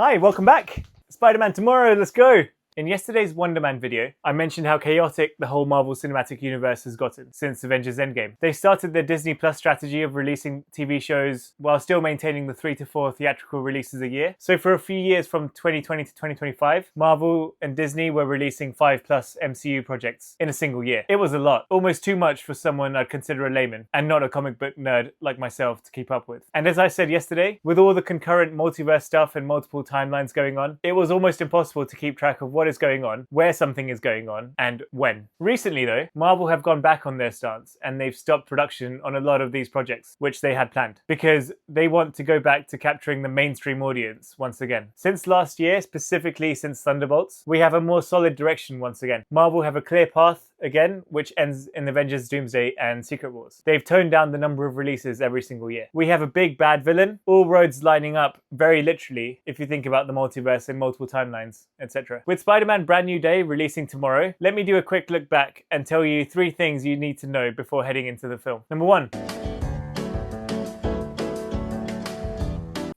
Hi, welcome back. Spider-Man tomorrow, let's go. In yesterday's Wonder Man video, I mentioned how chaotic the whole Marvel Cinematic Universe has gotten since Avengers Endgame. They started their Disney Plus strategy of releasing TV shows while still maintaining the 3 to 4 theatrical releases a year. So for a few years from 2020 to 2025, Marvel and Disney were releasing 5+ MCU projects in a single year. It was a lot, almost too much for someone I'd consider a layman and not a comic book nerd like myself to keep up with. And as I said yesterday, with all the concurrent multiverse stuff and multiple timelines going on, it was almost impossible to keep track of what is going on, where something is going on, and when. Recently though, Marvel have gone back on their stance and they've stopped production on a lot of these projects, which they had planned, because they want to go back to capturing the mainstream audience once again. Since last year, specifically since Thunderbolts, we have a more solid direction once again. Marvel have a clear path again, which ends in Avengers Doomsday and Secret Wars. They've toned down the number of releases every single year. We have a big bad villain, all roads lining up very literally if you think about the multiverse and multiple timelines, etc. With Spider-Man Brand New Day releasing tomorrow, let me do a quick look back and tell you 3 things you need to know before heading into the film. Number 1.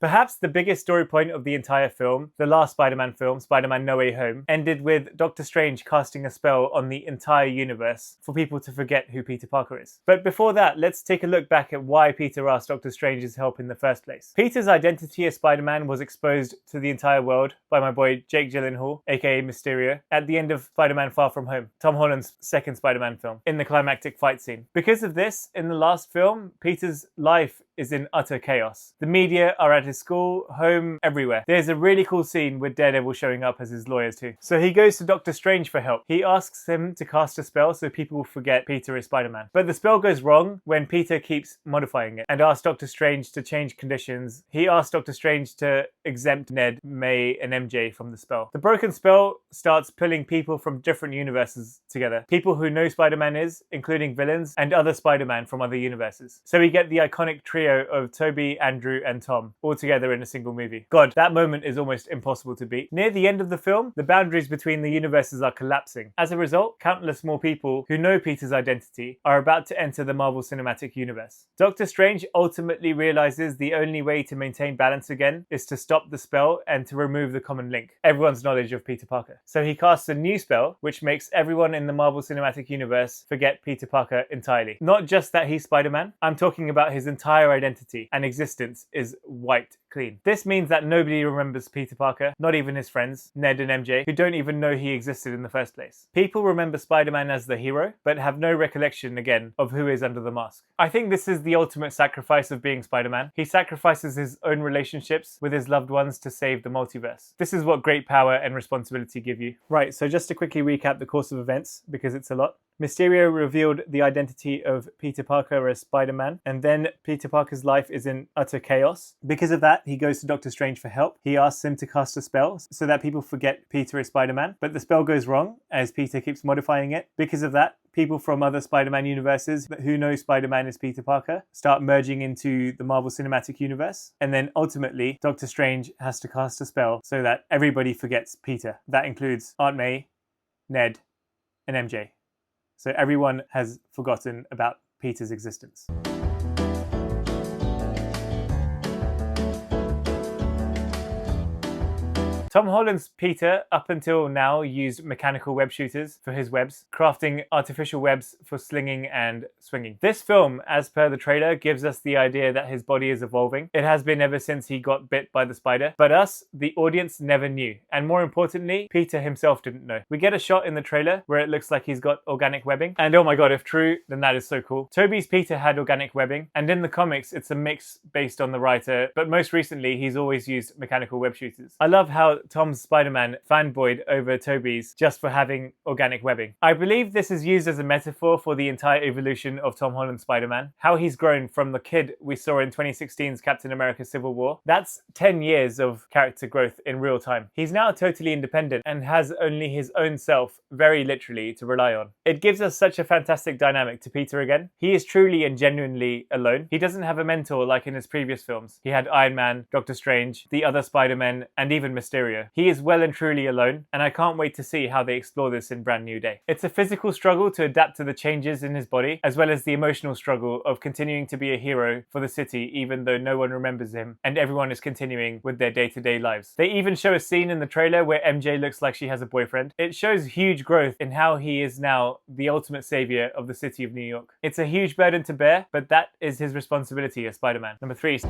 Perhaps the biggest story point of the entire film, the last Spider-Man film, Spider-Man No Way Home, ended with Doctor Strange casting a spell on the entire universe for people to forget who Peter Parker is. But before that, let's take a look back at why Peter asked Doctor Strange's help in the first place. Peter's identity as Spider-Man was exposed to the entire world by my boy Jake Gyllenhaal, aka Mysterio, at the end of Spider-Man Far From Home, Tom Holland's second Spider-Man film, in the climactic fight scene. Because of this, in the last film, Peter's life is in utter chaos. The media are at his school, home, everywhere. There's a really cool scene with Daredevil showing up as his lawyers too. So he goes to Doctor Strange for help. He asks him to cast a spell so people will forget Peter is Spider-Man. But the spell goes wrong when Peter keeps modifying it and asks Doctor Strange to change conditions. He asks Doctor Strange to exempt Ned, May, and MJ from the spell. The broken spell starts pulling people from different universes together. People who know Spider-Man is, including villains, and other Spider-Man from other universes. So we get the iconic trio of Toby, Andrew, and Tom all together in a single movie. God, that moment is almost impossible to beat. Near the end of the film, the boundaries between the universes are collapsing. As a result, countless more people who know Peter's identity are about to enter the Marvel Cinematic Universe. Doctor Strange ultimately realizes the only way to maintain balance again is to stop the spell and to remove the common link, everyone's knowledge of Peter Parker. So he casts a new spell, which makes everyone in the Marvel Cinematic Universe forget Peter Parker entirely. Not just that he's Spider-Man, I'm talking about his entire identity and existence is wiped clean. This means that nobody remembers Peter Parker, not even his friends, Ned and MJ, who don't even know he existed in the first place. People remember Spider-Man as the hero, but have no recollection again of who is under the mask. I think this is the ultimate sacrifice of being Spider-Man. He sacrifices his own relationships with his loved ones to save the multiverse. This is what great power and responsibility give you. Right, so just to quickly recap the course of events, because it's a lot. Mysterio revealed the identity of Peter Parker as Spider-Man, and then Peter Parker's life is in utter chaos. Because of that, he goes to Doctor Strange for help. He asks him to cast a spell so that people forget Peter is Spider-Man, but the spell goes wrong as Peter keeps modifying it. Because of that, people from other Spider-Man universes who know Spider-Man is Peter Parker start merging into the Marvel Cinematic Universe, and then ultimately, Doctor Strange has to cast a spell so that everybody forgets Peter. That includes Aunt May, Ned, and MJ. So everyone has forgotten about Peter's existence. Tom Holland's Peter, up until now, used mechanical web shooters for his webs, crafting artificial webs for slinging and swinging. This film, as per the trailer, gives us the idea that his body is evolving. It has been ever since he got bit by the spider, but us, the audience, never knew. And more importantly, Peter himself didn't know. We get a shot in the trailer where it looks like he's got organic webbing, and oh my god, if true, then that is so cool. Toby's Peter had organic webbing, and in the comics, it's a mix based on the writer, but most recently, he's always used mechanical web shooters. I love how Tom's Spider-Man fanboyed over Toby's just for having organic webbing. I believe this is used as a metaphor for the entire evolution of Tom Holland's Spider-Man, how he's grown from the kid we saw in 2016's Captain America Civil War. That's 10 years of character growth in real time. He's now totally independent and has only his own self, very literally, to rely on. It gives us such a fantastic dynamic to Peter again. He is truly and genuinely alone. He doesn't have a mentor like in his previous films. He had Iron Man, Doctor Strange, the other Spider-Men, and even Mysterio. scenario. He is well and truly alone, and I can't wait to see how they explore this in Brand New Day. It's a physical struggle to adapt to the changes in his body, as well as the emotional struggle of continuing to be a hero for the city even though no one remembers him and everyone is continuing with their day-to-day lives. They even show a scene in the trailer where MJ looks like she has a boyfriend. It shows huge growth in how he is now the ultimate savior of the city of New York. It's a huge burden to bear, but that is his responsibility as Spider-Man. Number 3.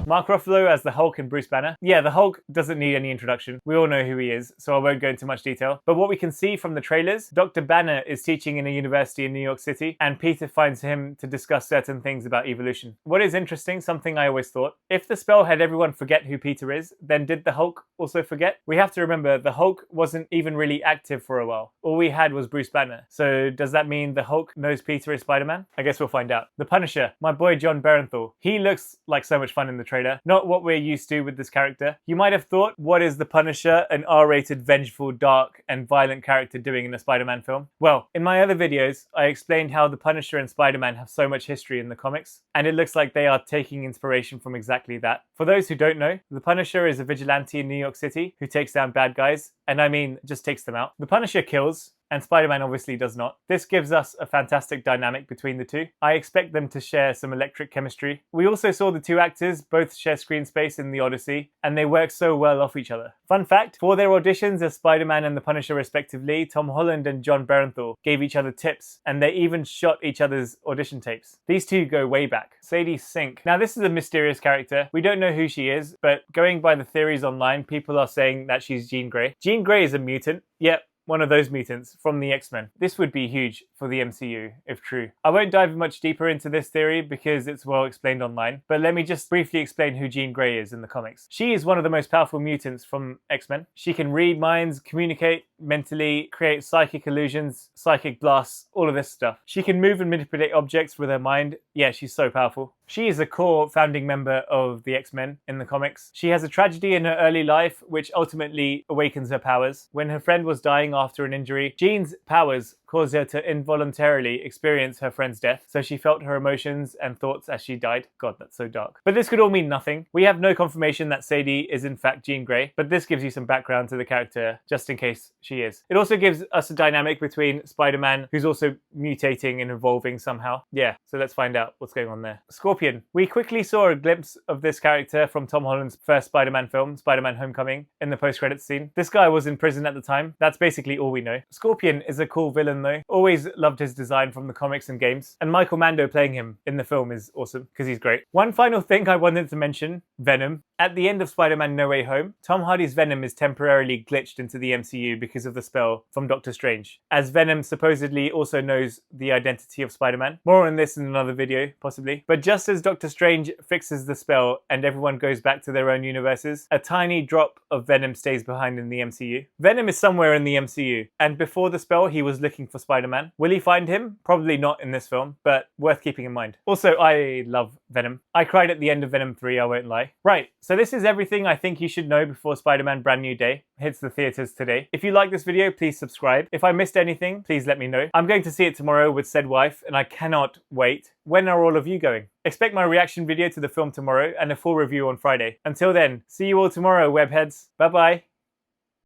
Mark Ruffalo as the Hulk and Bruce Banner. Yeah, the Hulk doesn't need any introduction. We all know who he is, so I won't go into much detail. But what we can see from the trailers, Dr. Banner is teaching in a university in New York City, and Peter finds him to discuss certain things about evolution. What is interesting, something I always thought, if the spell had everyone forget who Peter is, then did the Hulk also forget? We have to remember the Hulk wasn't even really active for a while. All we had was Bruce Banner. So does that mean the Hulk knows Peter is Spider-Man? I guess we'll find out. The Punisher, my boy John Berenthal. He looks like so much fun in the trailer. Not what we're used to with this character. You might have thought, what is the Punisher, an R-rated, vengeful, dark, and violent character doing in a Spider-Man film? Well, in my other videos, I explained how the Punisher and Spider-Man have so much history in the comics, and it looks like they are taking inspiration from exactly that. For those who don't know, the Punisher is a vigilante in New York City who takes down bad guys, and I mean, just takes them out. The Punisher kills, and Spider-Man obviously does not. This gives us a fantastic dynamic between the two. I expect them to share some electric chemistry. We also saw the two actors both share screen space in The Odyssey, and they work so well off each other. Fun fact, for their auditions as Spider-Man and the Punisher respectively, Tom Holland and John Berenthal gave each other tips, and they even shot each other's audition tapes. These two go way back. Sadie Sink. Now this is a mysterious character. We don't know who she is, but going by the theories online, people are saying that she's Jean Grey. Jean Grey is a mutant. Yep. One of those mutants from the X-Men. This would be huge for the MCU, if true. I won't dive much deeper into this theory because it's well explained online, but let me just briefly explain who Jean Grey is in the comics. She is one of the most powerful mutants from X-Men. She can read minds, communicate mentally, create psychic illusions, psychic blasts, all of this stuff. She can move and manipulate objects with her mind. Yeah, she's so powerful. She is a core founding member of the X-Men in the comics. She has a tragedy in her early life which ultimately awakens her powers. When her friend was dying after an injury, Jean's powers caused her to involuntarily experience her friend's death, so she felt her emotions and thoughts as she died. God, that's so dark. But this could all mean nothing. We have no confirmation that Sadie is in fact Jean Grey, but this gives you some background to the character just in case she is. It also gives us a dynamic between Spider-Man, who's also mutating and evolving somehow. Yeah, so let's find out what's going on there. Scorpion. We quickly saw a glimpse of this character from Tom Holland's first Spider-Man film, Spider-Man Homecoming, in the post-credits scene. This guy was in prison at the time. That's basically all we know. Scorpion is a cool villain though. Always loved his design from the comics and games. And Michael Mando playing him in the film is awesome because he's great. One final thing I wanted to mention, Venom. At the end of Spider-Man No Way Home, Tom Hardy's Venom is temporarily glitched into the MCU because of the spell from Doctor Strange, as Venom supposedly also knows the identity of Spider-Man. More on this in another video, possibly. But just as Doctor Strange fixes the spell and everyone goes back to their own universes, a tiny drop of Venom stays behind in the MCU. Venom is somewhere in the MCU, and before the spell he was looking for Spider-Man. Will he find him? Probably not in this film, but worth keeping in mind. Also, I love Venom. I cried at the end of Venom 3, I won't lie. Right, so this is everything I think you should know before Spider-Man Brand New Day hits the theaters today. If you like this video, please subscribe. If I missed anything, please let me know. I'm going to see it tomorrow with said wife, and I cannot wait. When are all of you going? Expect my reaction video to the film tomorrow and a full review on Friday. Until then, see you all tomorrow, webheads. Bye-bye.